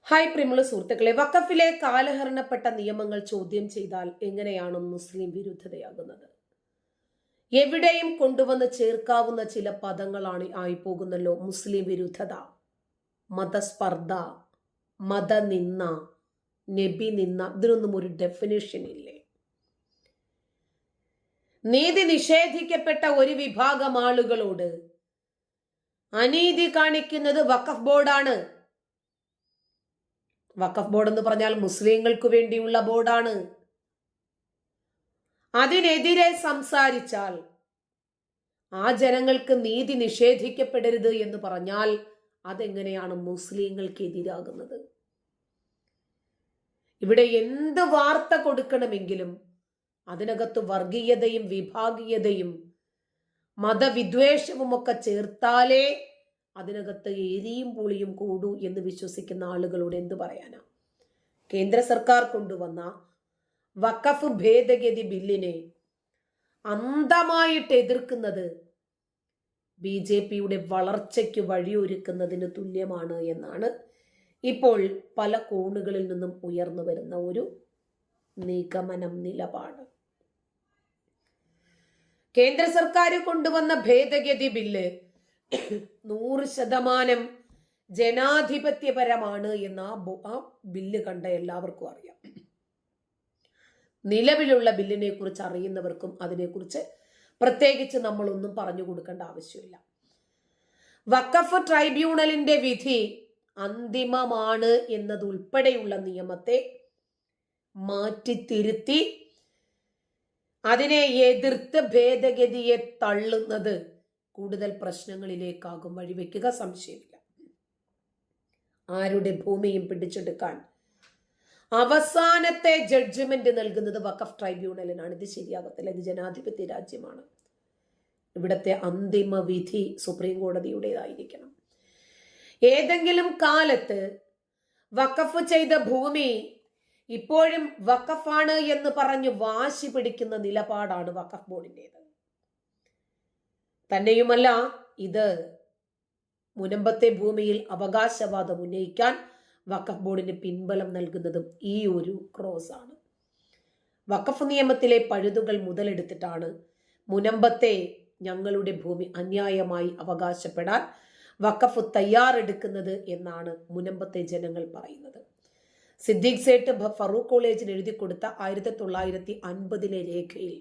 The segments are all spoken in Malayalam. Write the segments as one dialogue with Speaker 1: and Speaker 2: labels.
Speaker 1: ഹായ് പ്രിയമുള്ള സുഹൃത്തുക്കളെ, വഖഫിലെ കാലഹരണപ്പെട്ട നിയമങ്ങൾ ചോദ്യം ചെയ്താൽ എങ്ങനെയാണ് മുസ്ലിം വിരുദ്ധതയാകുന്നത്? എവിടെയും കൊണ്ടുവന്ന് ചേർക്കാവുന്ന ചില പദങ്ങളാണ് ആയി പോകുന്നല്ലോ മുസ്ലിം വിരുദ്ധത, മതസ്പർദ്ധ, മതനിന്ന, നബി നിന്ന. ഇതിനൊന്നും ഒരു ഡെഫിനേഷൻ ഇല്ലേ? നീതി നിഷേധിക്കപ്പെട്ട ഒരു വിഭാഗം ആളുകളോട് അനീതി കാണിക്കുന്നത് വഖഫ് ബോർഡാണ്. വഖഫ് ബോർഡ് എന്ന് പറഞ്ഞാൽ മുസ്ലിങ്ങൾക്ക് വേണ്ടിയുള്ള ബോർഡാണ്. അതിനെതിരെ സംസാരിച്ചാൽ ആ ജനങ്ങൾക്ക് നീതി നിഷേധിക്കപ്പെടരുത് എന്ന് പറഞ്ഞാൽ അതെങ്ങനെയാണ് മുസ്ലിങ്ങൾക്ക് എതിരാകുന്നത്? ഇവിടെ എന്ത് വാർത്ത കൊടുക്കണമെങ്കിലും അതിനകത്ത് വർഗീയതയും വിഭാഗീയതയും മതവിദ്വേഷവും ഒക്കെ ചേർത്താലേ അതിനകത്ത് എരിയും പുളിയും കൂടൂ എന്ന് വിശ്വസിക്കുന്ന ആളുകളോട് എന്ത് പറയാനാ? കേന്ദ്ര സർക്കാർ കൊണ്ടുവന്ന വഖഫ് ഭേദഗതി ബില്ലിനെ അന്ധമായിട്ട് എതിർക്കുന്നത് BJPയുടെ വളർച്ചയ്ക്ക് വഴിയൊരുക്കുന്നതിന് തുല്യമാണ് എന്നാണ് ഇപ്പോൾ പല കോണുകളിൽ നിന്നും ഉയർന്നു വരുന്ന ഒരു നിഗമനം, നിലപാട്. കേന്ദ്ര സർക്കാർ കൊണ്ടുവന്ന ഭേദഗതി ബില്ല് 100% ജനാധിപത്യപരമാണ് എന്ന ആ ബില്ല് കണ്ട എല്ലാവർക്കും അറിയാം. നിലവിലുള്ള ബില്ലിനെ കുറിച്ച് അറിയുന്നവർക്കും അതിനെക്കുറിച്ച് പ്രത്യേകിച്ച് നമ്മളൊന്നും പറഞ്ഞു കൊടുക്കേണ്ട ആവശ്യമില്ല. വഖഫ് ട്രൈബ്യൂണലിന്റെ വിധി അന്തിമമാണ് എന്നതുൾപ്പെടെയുള്ള നിയമത്തെ മാറ്റിത്തിരുത്തി അതിനെ എതിർത്ത് ഭേദഗതിയെ തള്ളുന്നത് കൂടുതൽ പ്രശ്നങ്ങളിലേക്കാകും വഴിവെക്കുക, സംശയമില്ല. ആരുടെ ഭൂമിയും പിടിച്ചെടുക്കാൻ അവസാനത്തെ ജഡ്ജ്മെന്റ് നൽകുന്നത് വഖഫ് ട്രൈബ്യൂണലിനാണ്. ഇത് ശരിയാകത്തില്ല. ഇത് ജനാധിപത്യ രാജ്യമാണ്. ഇവിടത്തെ അന്തിമ വിധി സുപ്രീം കോടതിയുടേതായിരിക്കണം. ഏതെങ്കിലും കാലത്ത് വഖഫ് ചെയ്ത ഭൂമി ഇപ്പോഴും വഖഫാണ് എന്ന് പറഞ്ഞു വാശി പിടിക്കുന്ന നിലപാടാണ് വഖഫ് ബോർഡിൻ്റെത്. തന്നെയുമല്ല, ഇത് മുനമ്പത്തെ ഭൂമിയിൽ അവകാശവാദം ഉന്നയിക്കാൻ വഖഫ് ബോർഡിന് പിൻബലം നൽകുന്നതും ഈ ഒരു ക്രോസ് ആണ്. വഖഫ് നിയമത്തിലെ പഴുതുകൾ മുതലെടുത്തിട്ടാണ് മുനമ്പത്തെ ഞങ്ങളുടെ ഭൂമി അന്യായമായി അവകാശപ്പെടാൻ വഖഫ് തയ്യാറെടുക്കുന്നത് എന്നാണ് മുനമ്പത്തെ ജനങ്ങൾ പറയുന്നത്. സിദ്ദീഖ് സേട്ട് ഫറൂഖ് കോളേജിന് എഴുതി കൊടുത്ത 1950 രേഖയിൽ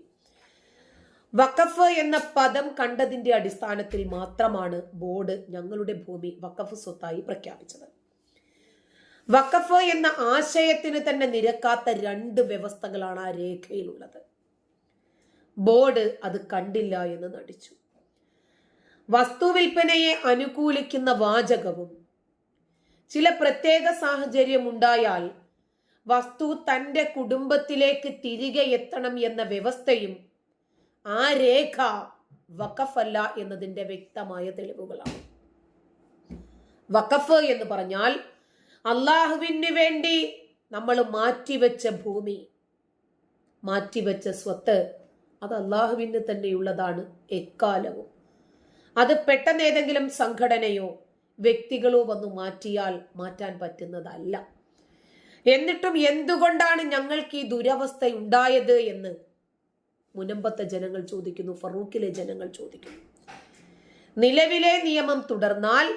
Speaker 1: വഖഫ് എന്ന പദം കണ്ടതിന്റെ അടിസ്ഥാനത്തിൽ മാത്രമാണ് ബോർഡ് ഞങ്ങളുടെ ഭൂമി വഖഫ് സ്വത്തായി പ്രഖ്യാപിച്ചത്. വഖഫ് എന്ന ആശയത്തിന് തന്നെ നിരക്കാത്ത 2 വ്യവസ്ഥകളാണ് ആ രേഖയിലുള്ളത്. ബോർഡ് അത് കണ്ടില്ല എന്ന് നടിച്ചു. വസ്തുവിൽപ്പനയെ അനുകൂലിക്കുന്ന വാചകവും ചില പ്രത്യേക സാഹചര്യം ഉണ്ടായാൽ വസ്തു തന്റെ കുടുംബത്തിലേക്ക് തിരികെ എത്തണം എന്ന വ്യവസ്ഥയും ആ രേഖ വഖഫല്ല എന്നതിന്റെ വ്യക്തമായ തെളിവുകളാണ്. വഖഫ് എന്ന് പറഞ്ഞാൽ അള്ളാഹുവിന് വേണ്ടി നമ്മൾ മാറ്റിവെച്ച ഭൂമി, മാറ്റിവെച്ച സ്വത്ത്, അത് അള്ളാഹുവിന് തന്നെയുള്ളതാണ് എക്കാലവും. അത് പെട്ടെന്ന് ഏതെങ്കിലും സംഘടനയോ വ്യക്തികളോ വന്നു മാറ്റിയാൽ മാറ്റാൻ പറ്റുന്നതല്ല. എന്നിട്ടും എന്തുകൊണ്ടാണ് ഞങ്ങൾക്ക് ഈ ദുരവസ്ഥ ഉണ്ടായത് എന്ന് മുനമ്പത്തെ ജനങ്ങൾ ചോദിക്കുന്നു, ഫറൂഖിലെ ജനങ്ങൾ ചോദിക്കുന്നു. നിലവിലെ നിയമം തുടർന്നാൽ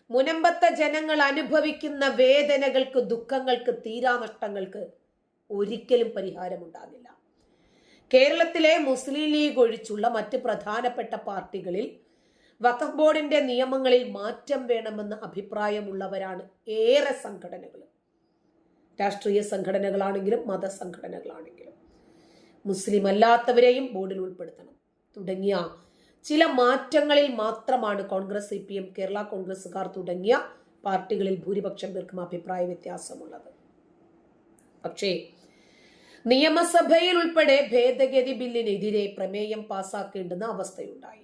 Speaker 1: മുനമ്പത്തെ ജനങ്ങൾ അനുഭവിക്കുന്ന വേദനകൾക്ക്, ദുഃഖങ്ങൾക്ക്, തീരാനഷ്ടങ്ങൾക്ക് ഒരിക്കലും പരിഹാരമുണ്ടാകില്ല. കേരളത്തിലെ മുസ്ലിം ലീഗ് ഒഴിച്ചുള്ള മറ്റ് പ്രധാനപ്പെട്ട പാർട്ടികളിൽ വഖഫ് ബോർഡിന്റെ നിയമങ്ങളിൽ മാറ്റം വേണമെന്ന അഭിപ്രായമുള്ളവരാണ് ഏറെ സംഘടനകൾ. രാഷ്ട്രീയ സംഘടനകളാണെങ്കിലും മതസംഘടനകളാണെങ്കിലും മുസ്ലിം അല്ലാത്തവരെയും ബോർഡിൽ ഉൾപ്പെടുത്തണം തുടങ്ങിയ ചില മാറ്റങ്ങളിൽ മാത്രമാണ് കോൺഗ്രസ്, CPM, കേരള കോൺഗ്രസുകാർ തുടങ്ങിയ പാർട്ടികളിൽ ഭൂരിപക്ഷം പേർക്കും അഭിപ്രായ വ്യത്യാസമുള്ളത്. പക്ഷേ നിയമസഭയിൽ ഉൾപ്പെടെ ഭേദഗതി ബില്ലിനെതിരെ പ്രമേയം പാസാക്കേണ്ടുന്ന അവസ്ഥയുണ്ടായി.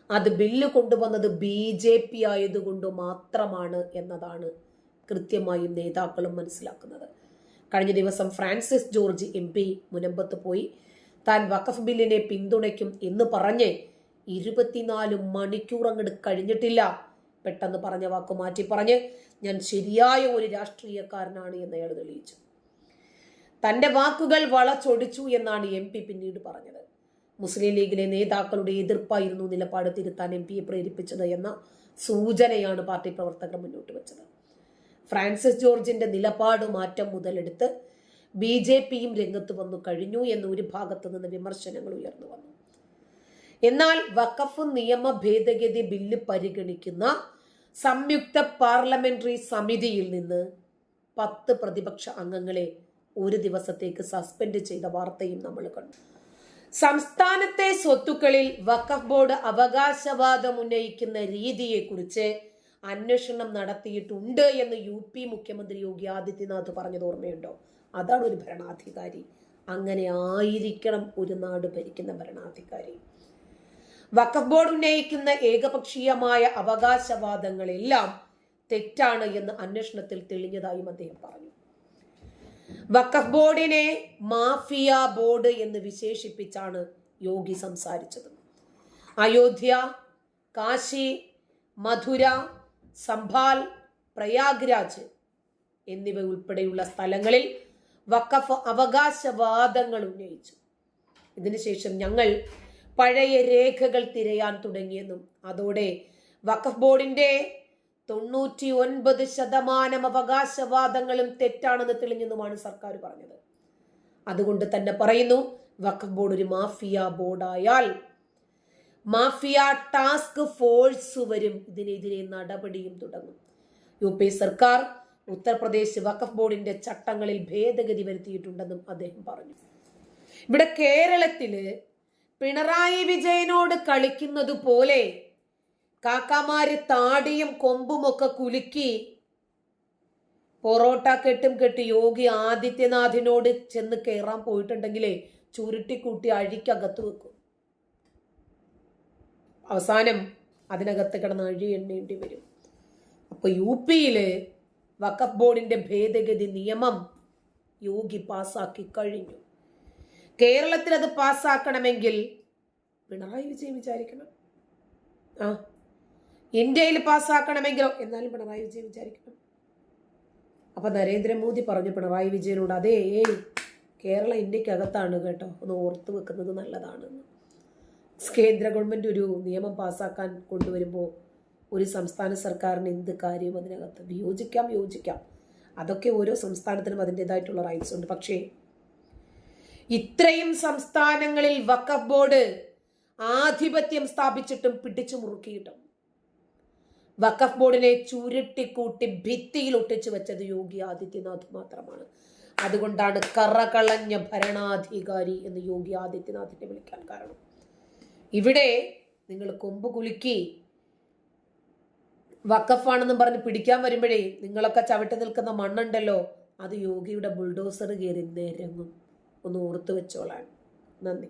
Speaker 1: അത് ബില്ല് കൊണ്ടുവന്നത് BJP ആയതുകൊണ്ട് മാത്രമാണ് എന്നതാണ് കൃത്യമായും നേതാക്കളും മനസ്സിലാക്കുന്നത്. കഴിഞ്ഞ ദിവസം ഫ്രാൻസിസ് ജോർജ് MP മുനമ്പത്ത് പോയി താൻ വഖഫ് ബില്ലിനെ പിന്തുണയ്ക്കും എന്ന് പറഞ്ഞ് 24 മണിക്കൂർ അങ്ങോട്ട് കഴിഞ്ഞിട്ടില്ല പെട്ടെന്ന് പറഞ്ഞ വാക്ക് മാറ്റി പറഞ്ഞ് ഞാൻ ശരിയായ ഒരു രാഷ്ട്രീയക്കാരനാണ് എന്ന് അയാൾ തെളിയിച്ചു. തന്റെ വാക്കുകൾ വളച്ചൊടിച്ചു എന്നാണ് MP പിന്നീട് പറഞ്ഞത്. മുസ്ലിം ലീഗിലെ നേതാക്കളുടെ എതിർപ്പായിരുന്നു നിലപാട് തിരുത്താൻ MP പ്രേരിപ്പിച്ചത് എന്ന സൂചനയാണ് പാർട്ടി പ്രവർത്തകർ മുന്നോട്ട് വെച്ചത്. ഫ്രാൻസിസ് ജോർജിന്റെ നിലപാട് മാറ്റം മുതലെടുത്ത് BJPയും രംഗത്ത് വന്നു കഴിഞ്ഞു എന്ന ഒരു ഭാഗത്തു നിന്ന് വിമർശനങ്ങൾ ഉയർന്നു വന്നു. എന്നാൽ വഖഫ് നിയമ ഭേദഗതി ബില്ല് പരിഗണിക്കുന്ന സംയുക്ത പാർലമെന്ററി സമിതിയിൽ നിന്ന് 10 പ്രതിപക്ഷ അംഗങ്ങളെ ഒരു ദിവസത്തേക്ക് സസ്പെൻഡ് ചെയ്ത വാർത്തയും നമ്മൾ കണ്ടു. സംസ്ഥാനത്തെ സ്വത്തുക്കളിൽ വഖഫ് ബോർഡ് അവകാശവാദം ഉന്നയിക്കുന്ന രീതിയെക്കുറിച്ച് അന്വേഷണം നടത്തിയിട്ടുണ്ട് എന്ന് UP മുഖ്യമന്ത്രി യോഗി ആദിത്യനാഥ് പറഞ്ഞത് ഓർമ്മയുണ്ടോ? അതാണ് ഒരു ഭരണാധികാരി. അങ്ങനെ ആയിരിക്കണം ഒരു നാട് ഭരിക്കുന്ന ഭരണാധികാരി. വഖഫ് ബോർഡ് ഉന്നയിക്കുന്ന ഏകപക്ഷീയമായ അവകാശവാദങ്ങളെല്ലാം തെറ്റാണ് എന്ന് അന്വേഷണത്തിൽ തെളിഞ്ഞതായും അദ്ദേഹം പറഞ്ഞു. വഖഫ് ബോർഡിനെ മാഫിയ ബോർഡ് എന്ന് വിശേഷിപ്പിച്ചാണ് യോഗി സംസാരിച്ചത്. അയോധ്യ, കാശി, മധുര, സംഭാൽ, പ്രയാഗ്രാജ് എന്നിവ ഉൾപ്പെടെയുള്ള സ്ഥലങ്ങളിൽ വഖഫ് അവകാശവാദങ്ങൾ ഉന്നയിച്ചു. ഇതിനുശേഷം ഞങ്ങൾ പഴയ രേഖകൾ തിരയാൻ തുടങ്ങിയെന്നും അതോടെ വഖഫ് ബോർഡിന്റെ 99% അവകാശവാദങ്ങളും തെറ്റാണെന്ന് തെളിഞ്ഞെന്നുമാണ് സർക്കാർ പറഞ്ഞത്. അതുകൊണ്ട് തന്നെ പറയുന്നു, വഖഫ് ബോർഡ് ഒരു മാഫിയ ബോർഡായാൽ മാഫിയ ടാസ്ക് ഫോഴ്സ് വരും, ഇതിനെതിരെ നടപടിയും തുടങ്ങും. UP സർക്കാർ ഉത്തർപ്രദേശ് വഖഫ് ബോർഡിന്റെ ചട്ടങ്ങളിൽ ഭേദഗതി വരുത്തിയിട്ടുണ്ടെന്നും അദ്ദേഹം പറഞ്ഞു. ഇവിടെ കേരളത്തില് പിണറായി വിജയനോട് കളിക്കുന്നത് പോലെ കാക്കാമാര് താടിയും കൊമ്പുമൊക്കെ കുലുക്കി പൊറോട്ട കെട്ടും കെട്ടി യോഗി ആദിത്യനാഥിനോട് ചെന്ന് കയറാൻ പോയിട്ടുണ്ടെങ്കിലേ ചുരുട്ടിക്കൂട്ടി അഴിക്കകത്ത് വെക്കും. അവസാനം അതിനകത്ത് കിടന്ന് അഴി എണ്ണേണ്ടി വരും. അപ്പൊ UPയില് വഖഫ് ബോർഡിന്റെ ഭേദഗതി നിയമം യോഗി പാസ്സാക്കി കഴിഞ്ഞു. കേരളത്തിൽ അത് പാസ്സാക്കണമെങ്കിൽ പിണറായി വിജയൻ വിചാരിക്കണം. ഇന്ത്യയിൽ പാസ്സാക്കണമെങ്കിലോ എന്നാലും പിണറായി വിജയൻ വിചാരിക്കണം. അപ്പൊ നരേന്ദ്രമോദി പറഞ്ഞു പിണറായി വിജയനോട്, അതേ കേരളം ഇന്ത്യക്കകത്താണ് കേട്ടോ, ഒന്ന് ഓർത്തു വെക്കുന്നത് നല്ലതാണെന്ന്. കേന്ദ്ര ഗവൺമെന്റ് ഒരു നിയമം പാസ്സാക്കാൻ കൊണ്ടുവരുമ്പോൾ ഒരു സംസ്ഥാന സർക്കാരിന് എന്ത് കാര്യം അതിനകത്ത് യോജിക്കാം. അതൊക്കെ ഓരോ സംസ്ഥാനത്തിനും അതിൻ്റെതായിട്ടുള്ള റൈറ്റ്സ് ഉണ്ട്. പക്ഷേ ഇത്രയും സംസ്ഥാനങ്ങളിൽ വഖഫ് ബോർഡ് ആധിപത്യം സ്ഥാപിച്ചിട്ടും പിടിച്ചു മുറുക്കിയിട്ടും വഖഫ് ബോർഡിനെ ചുരുട്ടിക്കൂട്ടി ഭിത്തിയിൽ ഒട്ടിച്ചു വെച്ചത് യോഗി ആദിത്യനാഥ് മാത്രമാണ്. അതുകൊണ്ടാണ് കറകളഞ്ഞ ഭരണാധികാരി എന്ന് യോഗി ആദിത്യനാഥിനെ വിളിക്കാൻ കാരണം. ഇവിടെ നിങ്ങൾ കൊമ്പ് കുലുക്കി വഖഫാണെന്നും പറഞ്ഞ് പിടിക്കാൻ വരുമ്പോഴേ നിങ്ങളൊക്കെ ചവിട്ടി നിൽക്കുന്ന മണ്ണുണ്ടല്ലോ, അത് യോഗിയുടെ ബുൾഡോസർ കയറി നിരങ്ങും. ഒന്ന് ഓർത്തു വെച്ചോളാൻ. നന്ദി.